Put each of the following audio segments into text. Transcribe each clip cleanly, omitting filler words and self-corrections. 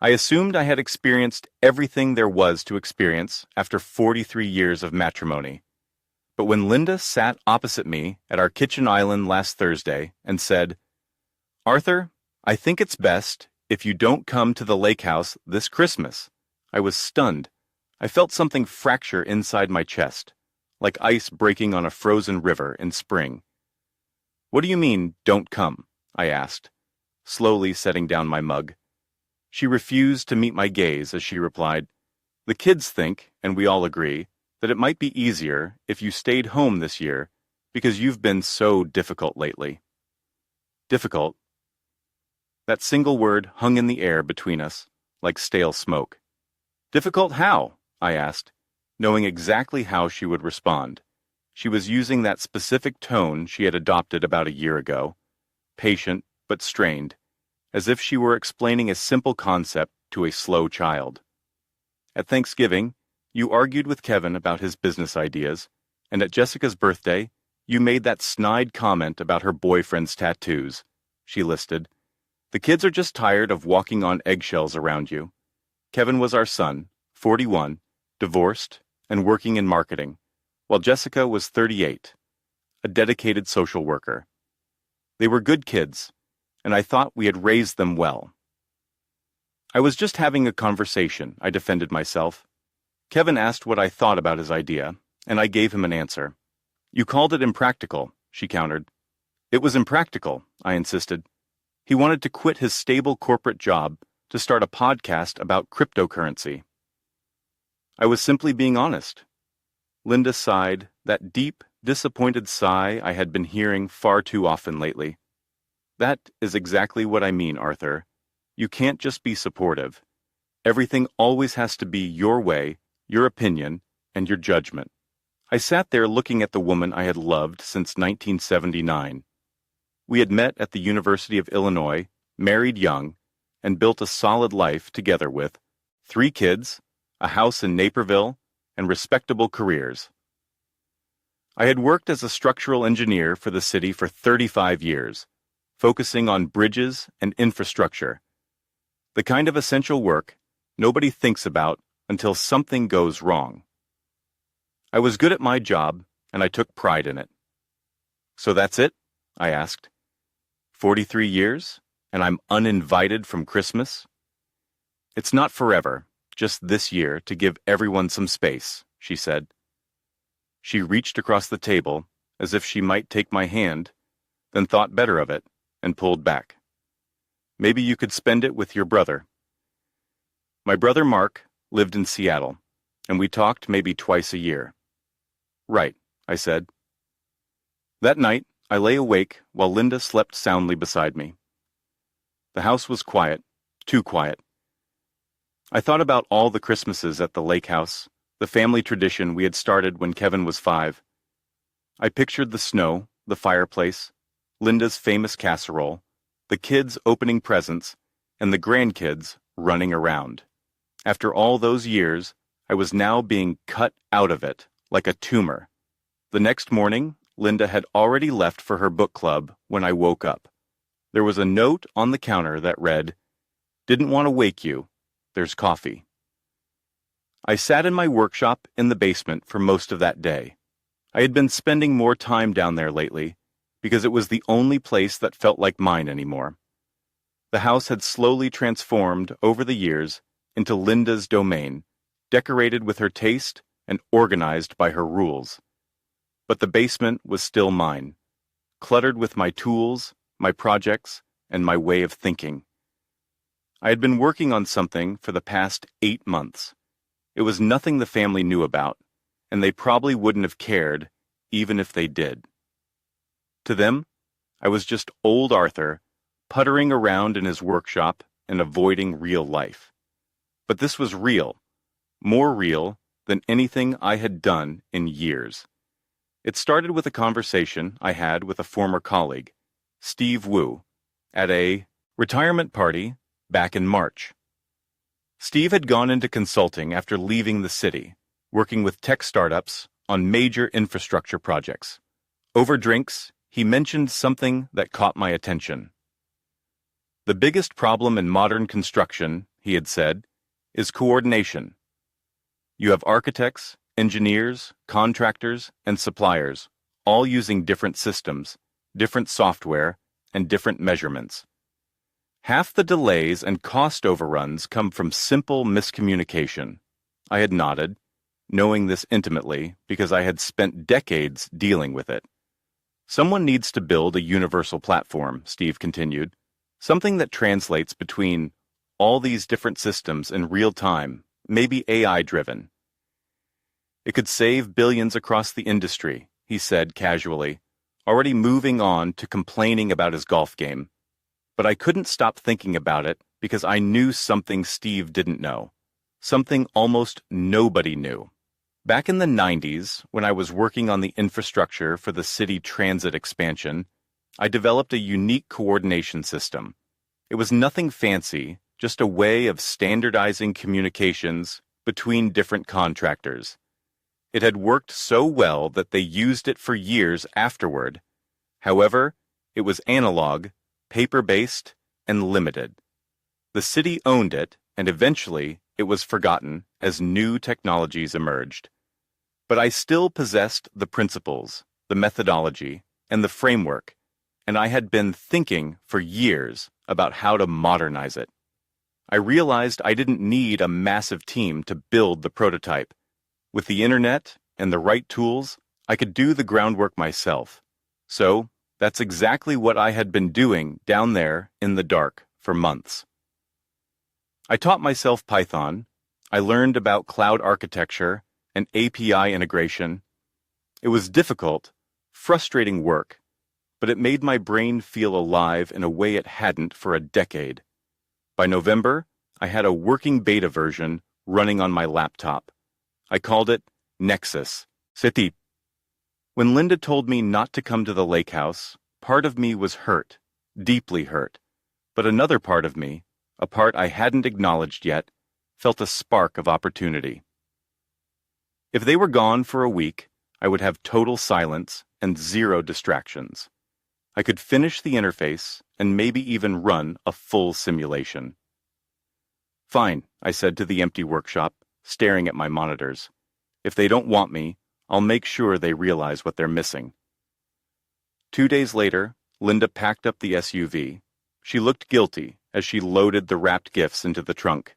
I assumed I had experienced everything there was to experience after 43 years of matrimony. But when Linda sat opposite me at our kitchen island last Thursday and said, "Arthur, I think it's best if you don't come to the lake house this Christmas," I was stunned. I felt something fracture inside my chest, like ice breaking on a frozen river in spring. "What do you mean, don't come?" I asked, slowly setting down my mug. She refused to meet my gaze as she replied, "The kids think, and we all agree, that it might be easier if you stayed home this year because you've been so difficult lately." Difficult? That single word hung in the air between us, like stale smoke. "Difficult how?" I asked, knowing exactly how she would respond. She was using that specific tone she had adopted about a year ago, patient but strained, as if she were explaining a simple concept to a slow child. At Thanksgiving, you argued with Kevin about his business ideas, and at Jessica's birthday, you made that snide comment about her boyfriend's tattoos, she listed. "The kids are just tired of walking on eggshells around you." Kevin was our son, 41, divorced, and working in marketing, while Jessica was 38, a dedicated social worker. They were good kids, and I thought we had raised them well. "I was just having a conversation," I defended myself. Kevin asked what I thought about his idea, and I gave him an answer. "You called it impractical," she countered. "It was impractical," I insisted. He wanted to quit his stable corporate job to start a podcast about cryptocurrency. I was simply being honest. Linda sighed, that deep, disappointed sigh I had been hearing far too often lately. "That is exactly what I mean, Arthur. You can't just be supportive. Everything always has to be your way, your opinion, and your judgment." I sat there looking at the woman I had loved since 1979. We had met at the University of Illinois, married young, and built a solid life together with 3 kids, a house in Naperville, and respectable careers. I had worked as a structural engineer for the city for 35 years, focusing on bridges and infrastructure, the kind of essential work nobody thinks about until something goes wrong. I was good at my job, and I took pride in it. "So that's it?" I asked. 43 years, and I'm uninvited from Christmas? "It's not forever, just this year to give everyone some space," she said. She reached across the table as if she might take my hand, then thought better of it and pulled back. "Maybe you could spend it with your brother." My brother Mark lived in Seattle, and we talked maybe twice a year. "Right," I said. That night, I lay awake while Linda slept soundly beside me. The house was quiet, too quiet. I thought about all the Christmases at the lake house, the family tradition we had started when Kevin was 5. I pictured the snow, the fireplace, Linda's famous casserole, the kids opening presents, and the grandkids running around. After all those years, I was now being cut out of it, like a tumor. The next morning, Linda had already left for her book club when I woke up. There was a note on the counter that read, "Didn't want to wake you. There's coffee." I sat in my workshop in the basement for most of that day. I had been spending more time down there lately because it was the only place that felt like mine anymore. The house had slowly transformed over the years into Linda's domain, decorated with her taste and organized by her rules. But the basement was still mine, cluttered with my tools, my projects, and my way of thinking. I had been working on something for the past 8 months. It was nothing the family knew about, and they probably wouldn't have cared, even if they did. To them, I was just old Arthur, puttering around in his workshop and avoiding real life. But this was real, more real than anything I had done in years. It started with a conversation I had with a former colleague, Steve Wu, at a retirement party back in March. Steve had gone into consulting after leaving the city, working with tech startups on major infrastructure projects. Over drinks, he mentioned something that caught my attention. "The biggest problem in modern construction," he had said, is coordination. You have architects, engineers, contractors, and suppliers, all using different systems, different software, and different measurements. Half the delays and cost overruns come from simple miscommunication. I had nodded, knowing this intimately because I had spent decades dealing with it. Someone needs to build a universal platform, Steve continued, something that translates between all these different systems in real time, maybe AI-driven. It could save billions across the industry, he said casually, already moving on to complaining about his golf game. But I couldn't stop thinking about it because I knew something Steve didn't know, something almost nobody knew. Back in the 90s, when I was working on the infrastructure for the city transit expansion, I developed a unique coordination system. It was nothing fancy, just a way of standardizing communications between different contractors. It had worked so well that they used it for years afterward. However, it was analog, paper-based, and limited. The city owned it, and eventually it was forgotten as new technologies emerged. But I still possessed the principles, the methodology, and the framework, and I had been thinking for years about how to modernize it. I realized I didn't need a massive team to build the prototype. With the internet and the right tools, I could do the groundwork myself. So, that's exactly what I had been doing down there in the dark for months. I taught myself Python. I learned about cloud architecture and API integration. It was difficult, frustrating work, but it made my brain feel alive in a way it hadn't for a decade. By November, I had a working beta version running on my laptop. I called it Nexus. C'était. When Linda told me not to come to the lake house, part of me was hurt, deeply hurt. But another part of me, a part I hadn't acknowledged yet, felt a spark of opportunity. If they were gone for a week, I would have total silence and zero distractions. I could finish the interface and maybe even run a full simulation. Fine, I said to the empty workshop, staring at my monitors. If they don't want me, I'll make sure they realize what they're missing. 2 days later, Linda packed up the SUV. She looked guilty as she loaded the wrapped gifts into the trunk.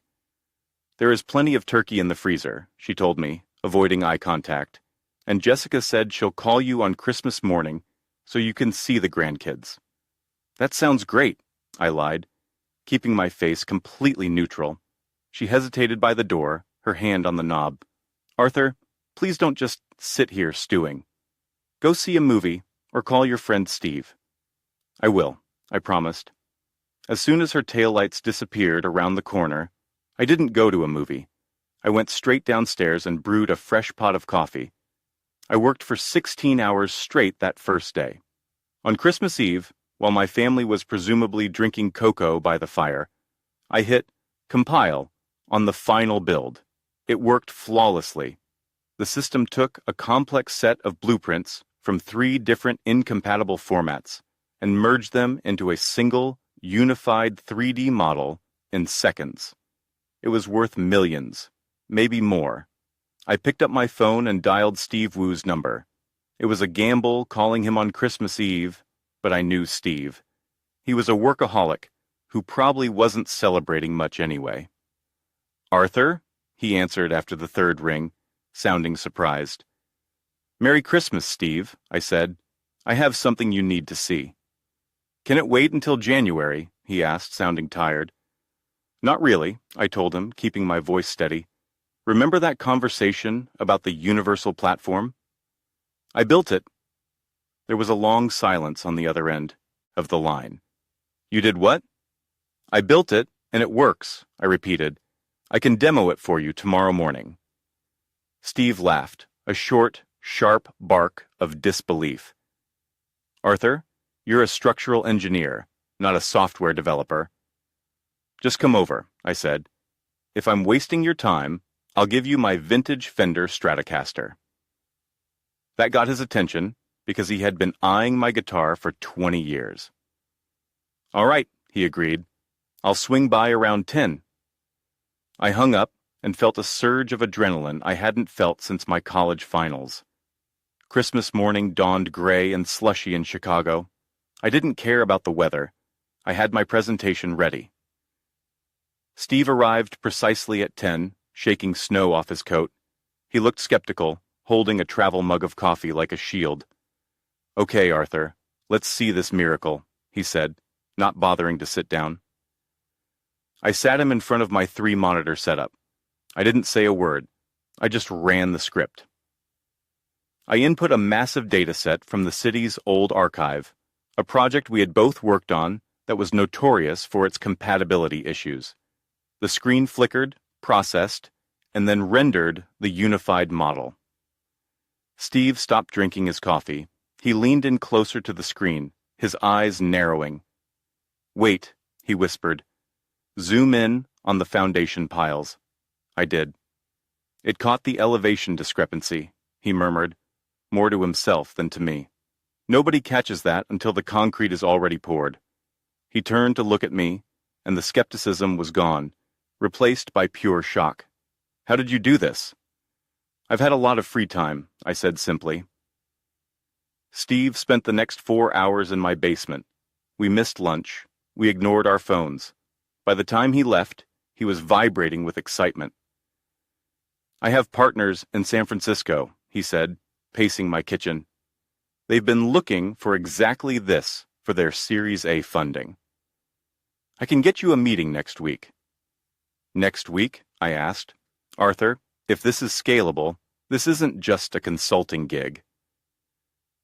There is plenty of turkey in the freezer, she told me, avoiding eye contact, and Jessica said she'll call you on Christmas morning so you can see the grandkids. That sounds great, I lied, keeping my face completely neutral. She hesitated by the door, her hand on the knob. Arthur, please don't just sit here stewing. Go see a movie or call your friend Steve. I will, I promised. As soon as her taillights disappeared around the corner, I didn't go to a movie. I went straight downstairs and brewed a fresh pot of coffee. I worked for 16 hours straight that first day. On Christmas Eve, while my family was presumably drinking cocoa by the fire, I hit compile on the final build. It worked flawlessly. The system took a complex set of blueprints from 3 different incompatible formats and merged them into a single, unified 3D model in seconds. It was worth millions, maybe more. I picked up my phone and dialed Steve Wu's number. It was a gamble calling him on Christmas Eve, but I knew Steve. He was a workaholic who probably wasn't celebrating much anyway. Arthur? He answered after the 3rd ring, sounding surprised. Merry Christmas, Steve, I said. I have something you need to see. Can it wait until January? He asked, sounding tired. Not really, I told him, keeping my voice steady. Remember that conversation about the universal platform? I built it. There was a long silence on the other end of the line. You did what? I built it, and it works, I repeated. I can demo it for you tomorrow morning. Steve laughed, a short, sharp bark of disbelief. Arthur, you're a structural engineer, not a software developer. Just come over, I said. If I'm wasting your time, I'll give you my vintage Fender Stratocaster. That got his attention because he had been eyeing my guitar for 20 years. All right, he agreed. I'll swing by around 10. I hung up and felt a surge of adrenaline I hadn't felt since my college finals. Christmas morning dawned gray and slushy in Chicago. I didn't care about the weather. I had my presentation ready. Steve arrived precisely at 10, shaking snow off his coat. He looked skeptical, holding a travel mug of coffee like a shield. "Okay, Arthur, let's see this miracle," he said, not bothering to sit down. I sat him in front of my 3-monitor setup. I didn't say a word. I just ran the script. I input a massive data set from the city's old archive, a project we had both worked on that was notorious for its compatibility issues. The screen flickered, processed, and then rendered the unified model. Steve stopped drinking his coffee. He leaned in closer to the screen, his eyes narrowing. "Wait," he whispered. "Zoom in on the foundation piles." I did. "It caught the elevation discrepancy," he murmured, more to himself than to me. "Nobody catches that until the concrete is already poured." He turned to look at me, and the skepticism was gone, replaced by pure shock. "How did you do this?" "I've had a lot of free time," I said simply. Steve spent the next 4 hours in my basement. We missed lunch. We ignored our phones. By the time he left, he was vibrating with excitement. "I have partners in San Francisco," he said, pacing my kitchen. "They've been looking for exactly this for their Series A funding. I can get you a meeting next week." "Next week?" I asked. "Arthur, if this is scalable, this isn't just a consulting gig.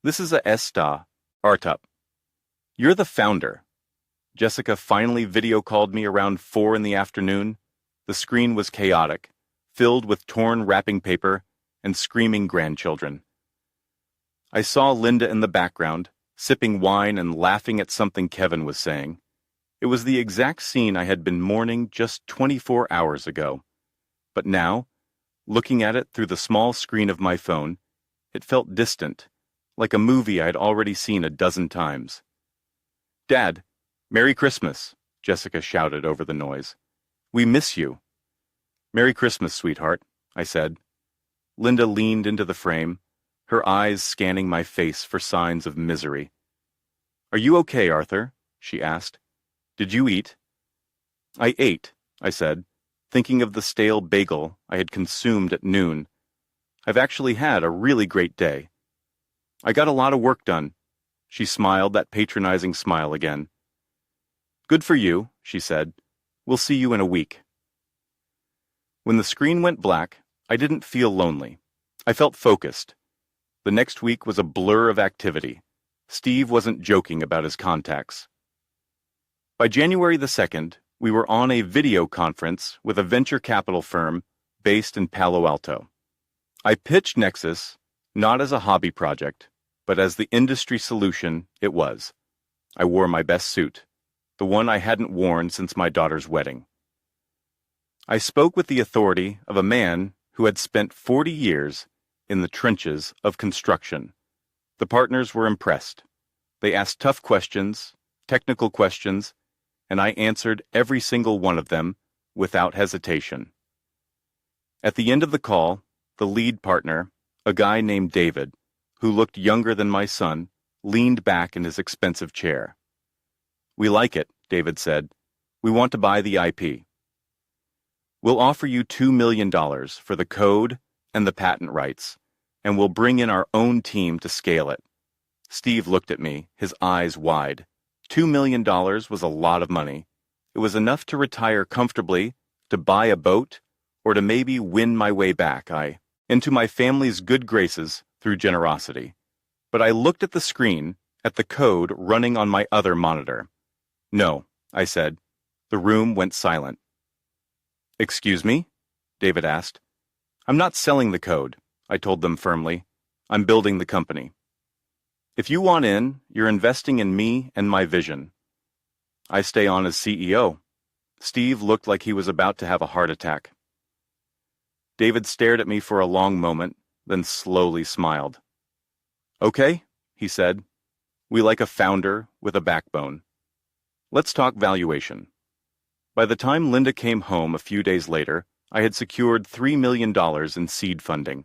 This is a ESTA, Artup. You're the founder." Jessica finally video called me around 4 in the afternoon. The screen was chaotic, filled with torn wrapping paper and screaming grandchildren. I saw Linda in the background, sipping wine and laughing at something Kevin was saying. It was the exact scene I had been mourning just 24 hours ago. But now, looking at it through the small screen of my phone, it felt distant, like a movie I'd already seen a dozen times. "Dad, Merry Christmas," Jessica shouted over the noise. "We miss you." "Merry Christmas, sweetheart," I said. Linda leaned into the frame, her eyes scanning my face for signs of misery. "Are you okay, Arthur?" she asked. "Did you eat?" "I ate," I said, thinking of the stale bagel I had consumed at noon. "I've actually had a really great day." "I got a lot of work done." She smiled that patronizing smile again. "Good for you," she said. "We'll see you in a week." When the screen went black, I didn't feel lonely. I felt focused. The next week was a blur of activity. Steve wasn't joking about his contacts. By January the 2nd, we were on a video conference with a venture capital firm based in Palo Alto. I pitched Nexus not as a hobby project, but as the industry solution it was. I wore my best suit, the one I hadn't worn since my daughter's wedding. I spoke with the authority of a man who had spent 40 years in the trenches of construction. The partners were impressed. They asked tough questions, technical questions, and I answered every single one of them without hesitation. At the end of the call, the lead partner, a guy named David, who looked younger than my son, leaned back in his expensive chair. "We like it," David said. "We want to buy the IP. We'll offer you $2 million for the code and the patent rights, and we'll bring in our own team to scale it." Steve looked at me, his eyes wide. $2 million was a lot of money. It was enough to retire comfortably, to buy a boat, or to maybe win my way back into my family's good graces through generosity. But I looked at the screen, at the code running on my other monitor. "No," I said. The room went silent. "Excuse me?" David asked. "I'm not selling the code," I told them firmly. "I'm building the company. If you want in, you're investing in me and my vision. I stay on as CEO." Steve looked like he was about to have a heart attack. David stared at me for a long moment, then slowly smiled. "Okay," he said. "We like a founder with a backbone. Let's talk valuation." By the time Linda came home a few days later, I had secured $3 million in seed funding.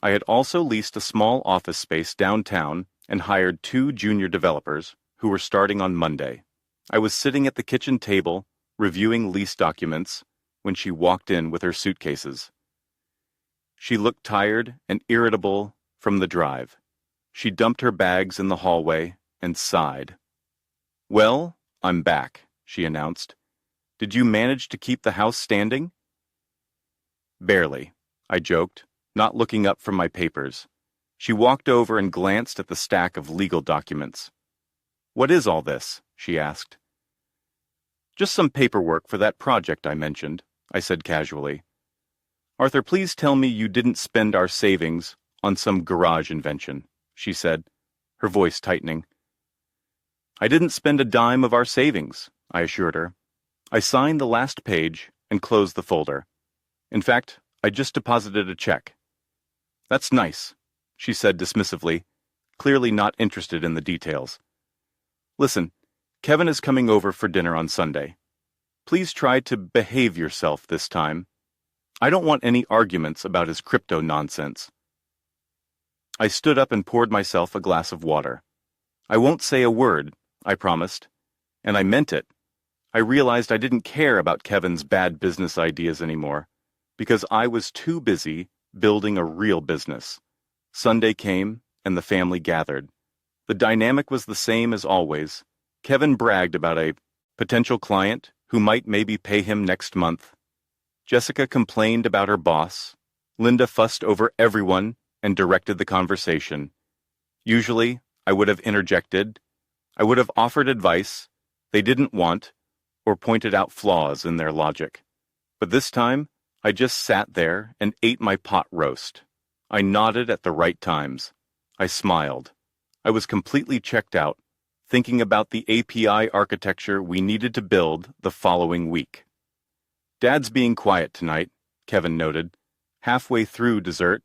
I had also leased a small office space downtown and hired 2 junior developers who were starting on Monday. I was sitting at the kitchen table, reviewing lease documents, when she walked in with her suitcases. She looked tired and irritable from the drive. She dumped her bags in the hallway and sighed. "Well, I'm back," she announced. "Did you manage to keep the house standing?" "Barely," I joked, not looking up from my papers. She walked over and glanced at the stack of legal documents. "What is all this?" she asked. "Just some paperwork for that project I mentioned," I said casually. "Arthur, please tell me you didn't spend our savings on some garage invention," she said, her voice tightening. "I didn't spend a dime of our savings," I assured her. I signed the last page and closed the folder. In fact, I just deposited a check. "That's nice," she said dismissively, clearly not interested in the details. "Listen, Kevin is coming over for dinner on Sunday. Please try to behave yourself this time. I don't want any arguments about his crypto nonsense." I stood up and poured myself a glass of water. "I won't say a word," I promised, and I meant it. I realized I didn't care about Kevin's bad business ideas anymore, because I was too busy building a real business. Sunday came, and the family gathered. The dynamic was the same as always. Kevin bragged about a potential client who might maybe pay him next month. Jessica complained about her boss. Linda fussed over everyone and directed the conversation. Usually, I would have interjected. I would have offered advice they didn't want, or pointed out flaws in their logic. But this time, I just sat there and ate my pot roast. I nodded at the right times. I smiled. I was completely checked out, thinking about the API architecture we needed to build the following week. "Dad's being quiet tonight," Kevin noted, halfway through dessert.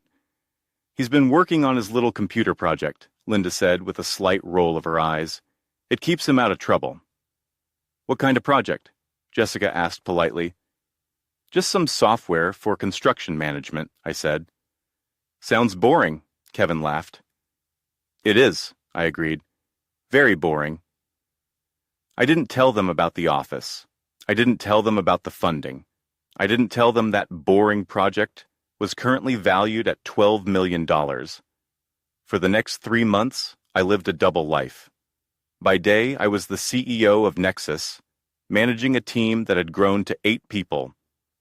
"He's been working on his little computer project," Linda said with a slight roll of her eyes. "It keeps him out of trouble." "What kind of project?" Jessica asked politely. "Just some software for construction management," I said. "Sounds boring," Kevin laughed. "It is," I agreed. "Very boring." I didn't tell them about the office. I didn't tell them about the funding. I didn't tell them that boring project was currently valued at $12 million. For the next 3 months, I lived a double life. By day, I was the CEO of Nexus, managing a team that had grown to 8 people.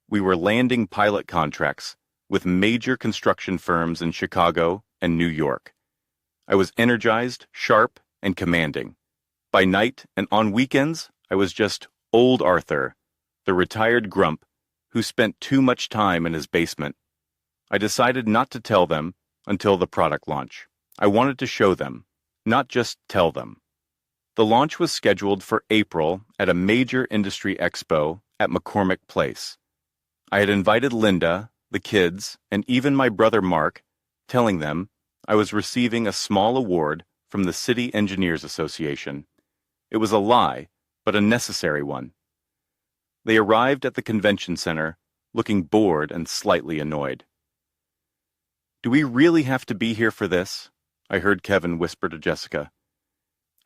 We were landing pilot contracts with major construction firms in Chicago and New York. I was energized, sharp, and commanding. By night and on weekends, I was just old Arthur, the retired grump who spent too much time in his basement. I decided not to tell them until the product launch. I wanted to show them, not just tell them. The launch was scheduled for April at a major industry expo at McCormick Place. I had invited Linda, the kids, and even my brother Mark, telling them I was receiving a small award from the City Engineers Association. It was a lie, but a necessary one. They arrived at the convention center, looking bored and slightly annoyed. "Do we really have to be here for this?" I heard Kevin whisper to Jessica.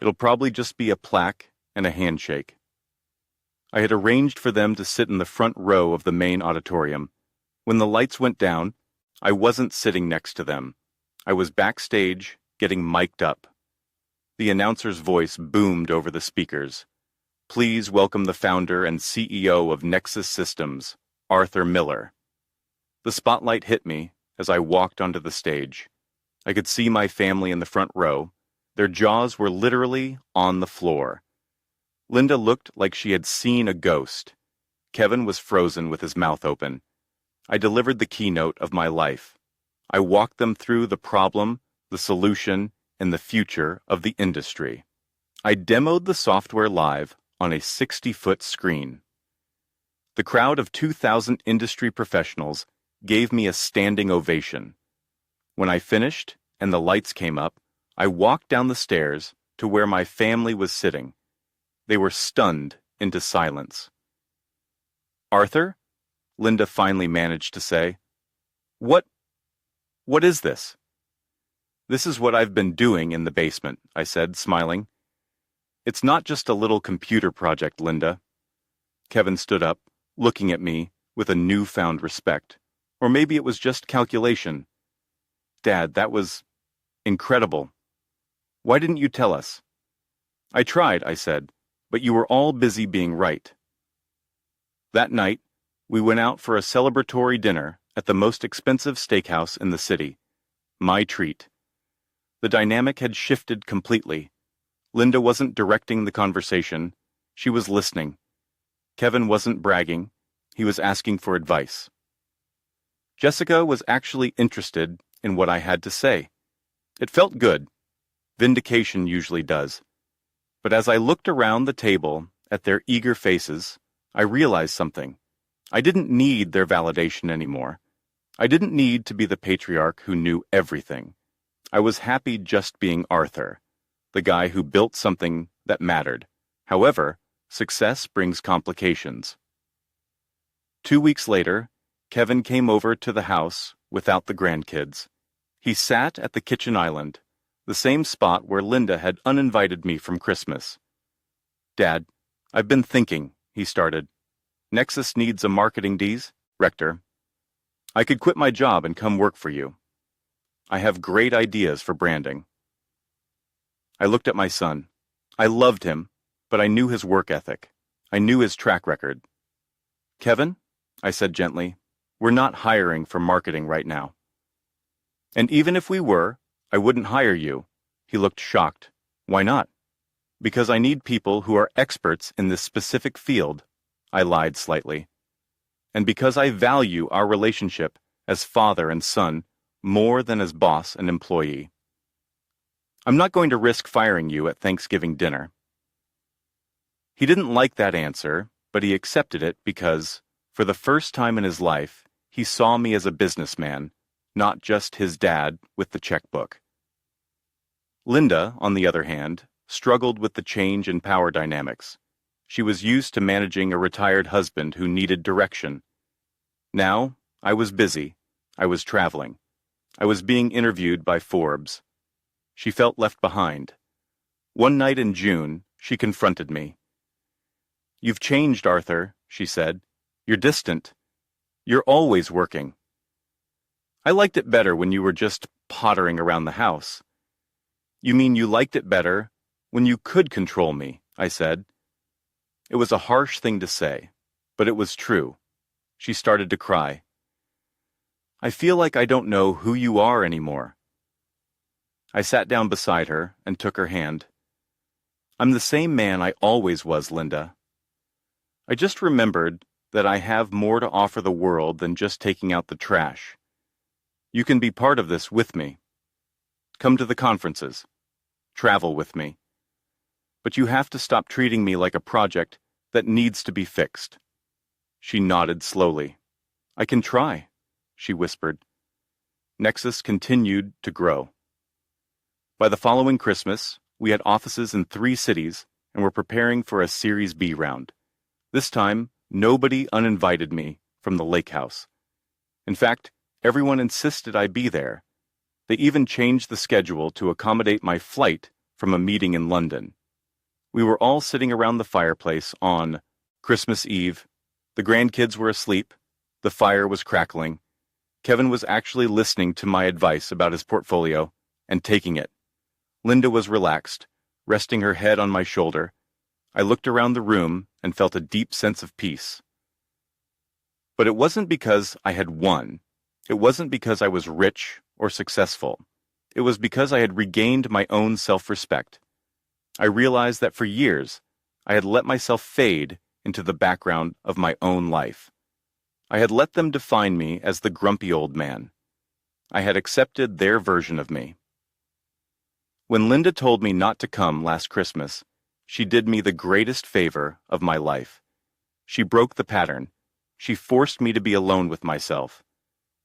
"It'll probably just be a plaque and a handshake." I had arranged for them to sit in the front row of the main auditorium. When the lights went down, I wasn't sitting next to them. I was backstage, getting mic'd up. The announcer's voice boomed over the speakers. "Please welcome the founder and CEO of Nexus Systems, Arthur Miller." The spotlight hit me as I walked onto the stage. I could see my family in the front row. Their jaws were literally on the floor. Linda looked like she had seen a ghost. Kevin was frozen with his mouth open. I delivered the keynote of my life. I walked them through the problem, the solution, and the future of the industry. I demoed the software live on a 60-foot screen. The crowd of 2,000 industry professionals gave me a standing ovation. When I finished and the lights came up, I walked down the stairs to where my family was sitting. They were stunned into silence. Arthur? Linda finally managed to say. What is this? This is what I've been doing in the basement, I said, smiling. It's not just a little computer project, Linda. Kevin stood up, looking at me with a newfound respect. Or maybe it was just calculation. Dad, that was incredible. Why didn't you tell us? I tried, I said, but you were all busy being right. That night, we went out for a celebratory dinner at the most expensive steakhouse in the city. My treat. The dynamic had shifted completely. Linda wasn't directing the conversation. She was listening. Kevin wasn't bragging. He was asking for advice. Jessica was actually interested in what I had to say. It felt good. Vindication usually does. But as I looked around the table at their eager faces, I realized something. I didn't need their validation anymore. I didn't need to be the patriarch who knew everything. I was happy just being Arthur, the guy who built something that mattered. However, success brings complications. 2 weeks later, Kevin came over to the house without the grandkids. He sat at the kitchen island, the same spot where Linda had uninvited me from Christmas. Dad, I've been thinking, he started. Nexus needs a marketing director. I could quit my job and come work for you. I have great ideas for branding. I looked at my son. I loved him, but I knew his work ethic. I knew his track record. Kevin, I said gently, we're not hiring for marketing right now. And even if we were, I wouldn't hire you. He looked shocked. Why not? Because I need people who are experts in this specific field. I lied slightly. And because I value our relationship as father and son more than as boss and employee. I'm not going to risk firing you at Thanksgiving dinner. He didn't like that answer, but he accepted it because, for the first time in his life, he saw me as a businessman, not just his dad with the checkbook. Linda, on the other hand, struggled with the change in power dynamics. She was used to managing a retired husband who needed direction. Now, I was busy. I was traveling. I was being interviewed by Forbes. She felt left behind. One night in June, she confronted me. You've changed, Arthur, she said. You're distant. You're always working. I liked it better when you were just pottering around the house. You mean you liked it better when you could control me, I said. It was a harsh thing to say, but it was true. She started to cry. I feel like I don't know who you are anymore. I sat down beside her and took her hand. I'm the same man I always was, Linda. I just remembered that I have more to offer the world than just taking out the trash. You can be part of this with me. Come to the conferences. Travel with me. But you have to stop treating me like a project that needs to be fixed. She nodded slowly. I can try, she whispered. Nexus continued to grow. By the following Christmas, we had offices in 3 cities and were preparing for a Series B round. This time, nobody uninvited me from the lake house. In fact, everyone insisted I be there. They even changed the schedule to accommodate my flight from a meeting in London. We were all sitting around the fireplace on Christmas Eve. The grandkids were asleep. The fire was crackling. Kevin was actually listening to my advice about his portfolio and taking it. Linda was relaxed, resting her head on my shoulder. I looked around the room and felt a deep sense of peace. But it wasn't because I had won. It wasn't because I was rich or successful. It was because I had regained my own self-respect. I realized that for years, I had let myself fade into the background of my own life. I had let them define me as the grumpy old man. I had accepted their version of me. When Linda told me not to come last Christmas, she did me the greatest favor of my life. She broke the pattern. She forced me to be alone with myself.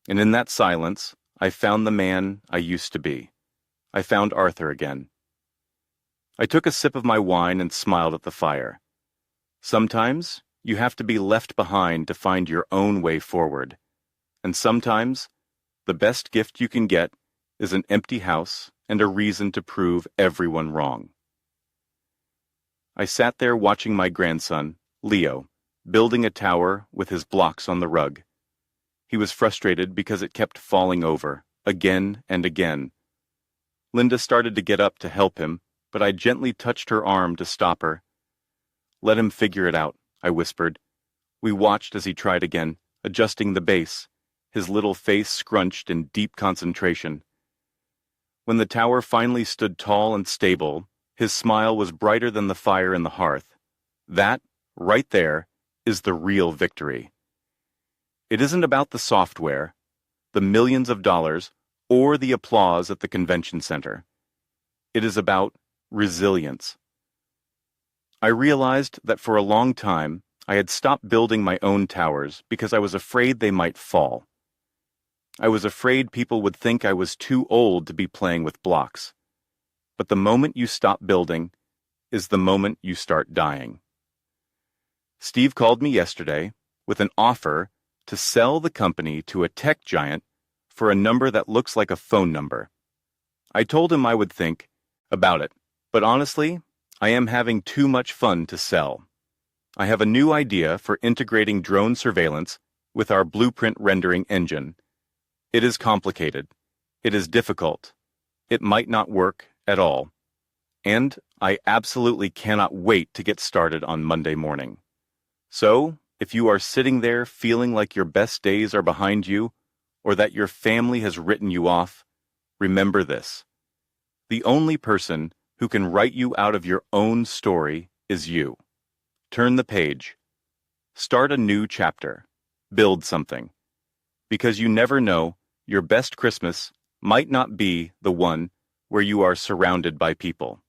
And in that silence, I found the man I used to be. I found Arthur again. I took a sip of my wine and smiled at the fire. Sometimes You have to be left behind to find your own way forward. And sometimes, the best gift you can get is an empty house and a reason to prove everyone wrong. I sat there watching my grandson, Leo, building a tower with his blocks on the rug. He was frustrated because it kept falling over, again and again. Linda started to get up to help him, but I gently touched her arm to stop her. "Let him figure it out," I whispered. We watched as he tried again, adjusting the base, his little face scrunched in deep concentration. When the tower finally stood tall and stable, his smile was brighter than the fire in the hearth. That, right there, is the real victory. It isn't about the software, the millions of dollars, or the applause at the convention center. It is about resilience. I realized that for a long time, I had stopped building my own towers because I was afraid they might fall. I was afraid people would think I was too old to be playing with blocks. But the moment you stop building is the moment you start dying. Steve called me yesterday with an offer to sell the company to a tech giant for a number that looks like a phone number. I told him I would think about it, but honestly, I am having too much fun to sell. I have a new idea for integrating drone surveillance with our blueprint rendering engine. It is complicated. It is difficult. It might not work at all. And I absolutely cannot wait to get started on Monday morning. So, if you are sitting there feeling like your best days are behind you, or that your family has written you off, remember this. The only person who can write you out of your own story is you. Turn the page. Start a new chapter. Build something. Because you never know, your best Christmas might not be the one where you are surrounded by people.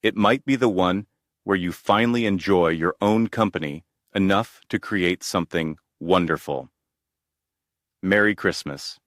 It might be the one where you finally enjoy your own company enough to create something wonderful. Merry Christmas.